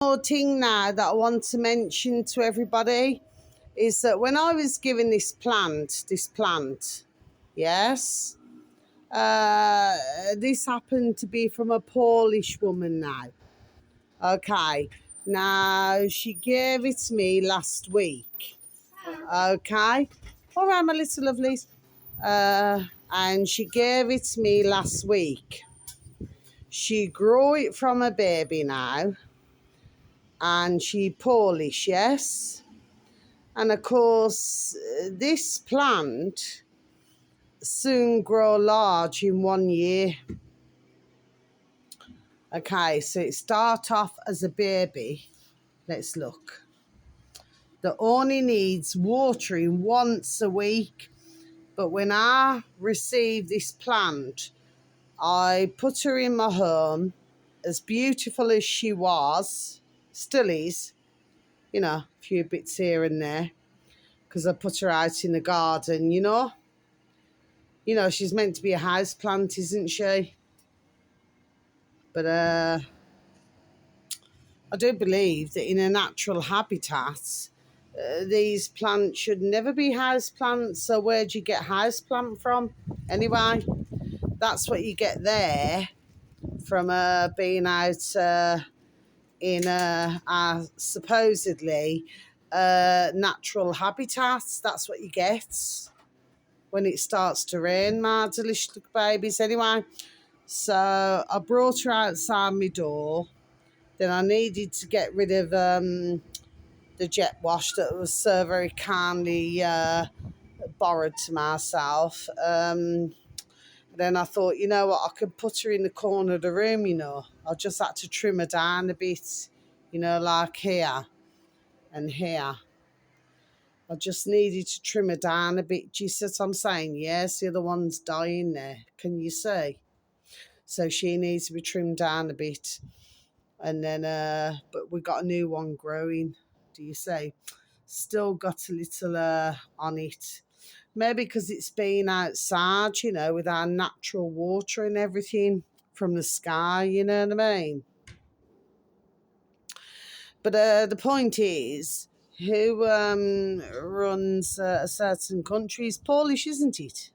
More thing now that I want to mention to everybody is that when I was given this plant, yes, this happened to be from a Polish woman now. Okay, now she gave it to me last week. Okay, all right, my little lovelies. And she gave it to me last week. She grew it from a baby now, and she Polish, yes. And of course, this plant soon grow large in 1 year. Okay, so it start off as a baby. Let's look. That only needs watering once a week. But when I received this plant, I put her in my home, as beautiful as she was, still is, a few bits here and there, because I put her out in the garden, she's meant to be a house plant, isn't she? But I do believe that in a natural habitat, these plants should never be house plants. So where do you get house plant from? Anyway, that's what you get there from being out in supposedly natural habitats. That's what you get when it starts to rain, my delicious babies. Anyway, so I brought her outside my door. Then I needed to get rid of the jet wash that was so very kindly borrowed to myself. Then I thought, you know what, I could put her in the corner of the room, I just had to trim her down a bit, like here and here. I just needed to trim her down a bit. Do you see what I'm saying? Yes, the other one's dying there. Can you see? So she needs to be trimmed down a bit. And then, but we got a new one growing. Do you see? Still got a little on it. Maybe because it's been outside, with our natural water and everything from the sky, you know what I mean? But the point is, who runs a certain country is Polish, isn't it?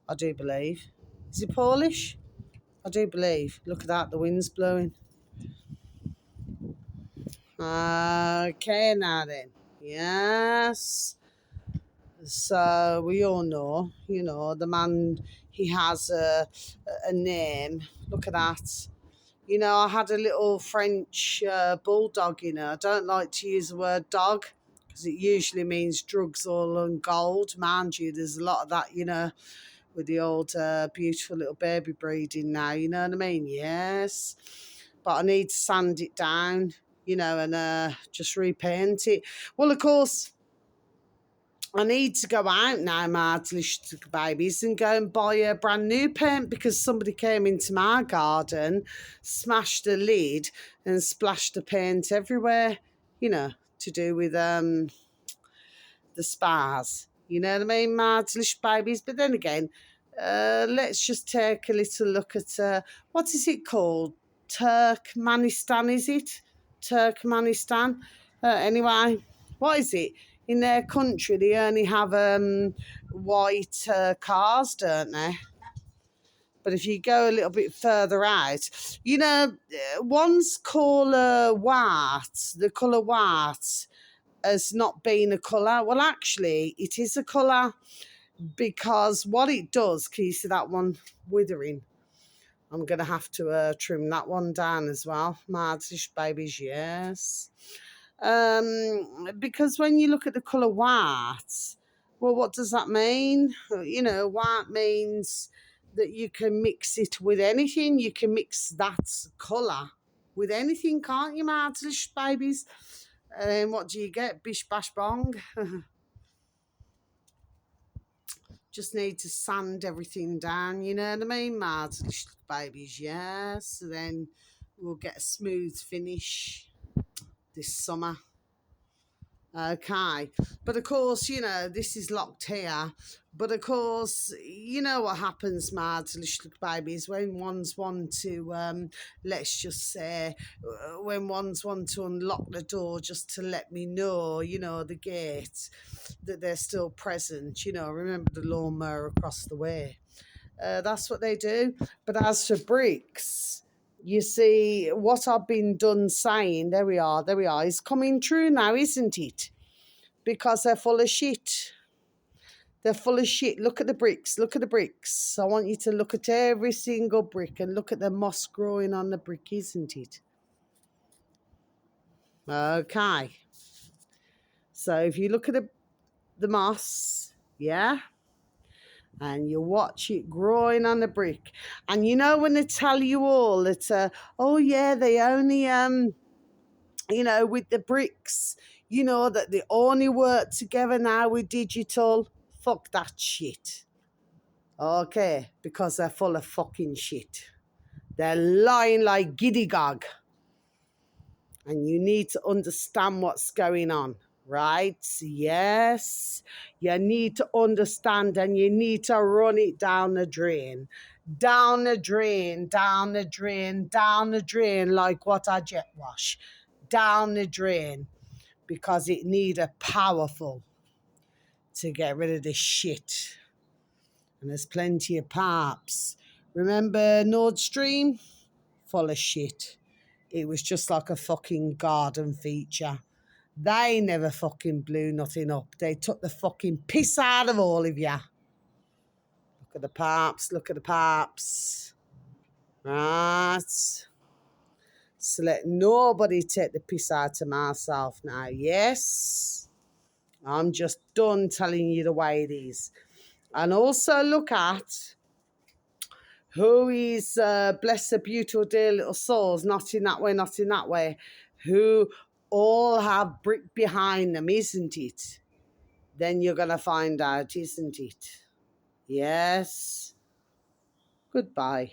I do believe. Is it Polish? I do believe. Look at that, the wind's blowing. Okay, now then. Yes. So we all know, the man, he has a name. Look at that. I had a little French bulldog, I don't like to use the word dog because it usually means drugs, oil and gold. Mind you, there's a lot of that, with the old beautiful little baby breeding now, you know what I mean? Yes. But I need to sand it down, and just repaint it. Well, of course, I need to go out now, my delicious babies, and go and buy a brand new paint because somebody came into my garden, smashed the lid and splashed the paint everywhere, to do with the spars. You know what I mean, my delicious babies? But then again, let's just take a little look at, what is it called? Turkmenistan, is it? Turkmenistan? Anyway, what is it? In their country, they only have white cars, don't they? But if you go a little bit further out, one's colour white, the colour white has not been a colour. Well, actually, it is a colour because what it does, can you see that one withering? I'm going to have to trim that one down as well. My babies, yes. Because when you look at the colour white, well, what does that mean? White means that you can mix it with anything. You can mix that colour with anything, can't you, my delicious babies? And what do you get? Bish, bash, bong. Just need to sand everything down, you know what I mean, my delicious babies, yeah? So then we'll get a smooth finish this summer. Okay, but of course, this is locked here But of course, you know what happens, Mads, little babies, when one's want to, let's just say, when one's want to unlock the door just to let me know, the gate, that they're still present, remember the lawnmower across the way. That's what they do. But as for bricks, you see, what I've been done saying, there we are, is coming true now, isn't it? Because they're full of shit. They're full of shit. Look at the bricks. Look at the bricks. I want you to look at every single brick and look at the moss growing on the brick, isn't it? Okay. So if you look at the moss, yeah, and you watch it growing on the brick, and when they tell you all that, oh yeah, they only, with the bricks, that they only work together now with digital. Fuck that shit. Okay, because they're full of fucking shit. They're lying like giddy gog. And you need to understand what's going on, right? Yes. You need to understand and you need to run it down the drain. Down the drain, down the drain, down the drain, like what I jet wash. Down the drain. Because it need a powerful to get rid of this shit. And there's plenty of parts. Remember Nord Stream? Full of shit. It was just like a fucking garden feature. They never fucking blew nothing up. They took the fucking piss out of all of you. Look at the parts, look at the parts. Right. So let nobody take the piss out of myself now. Yes. I'm just done telling you the way it is. And also look at who is, bless their beautiful dear little souls, not in that way, not in that way, who all have brick behind them, isn't it? Then you're going to find out, isn't it? Yes. Goodbye.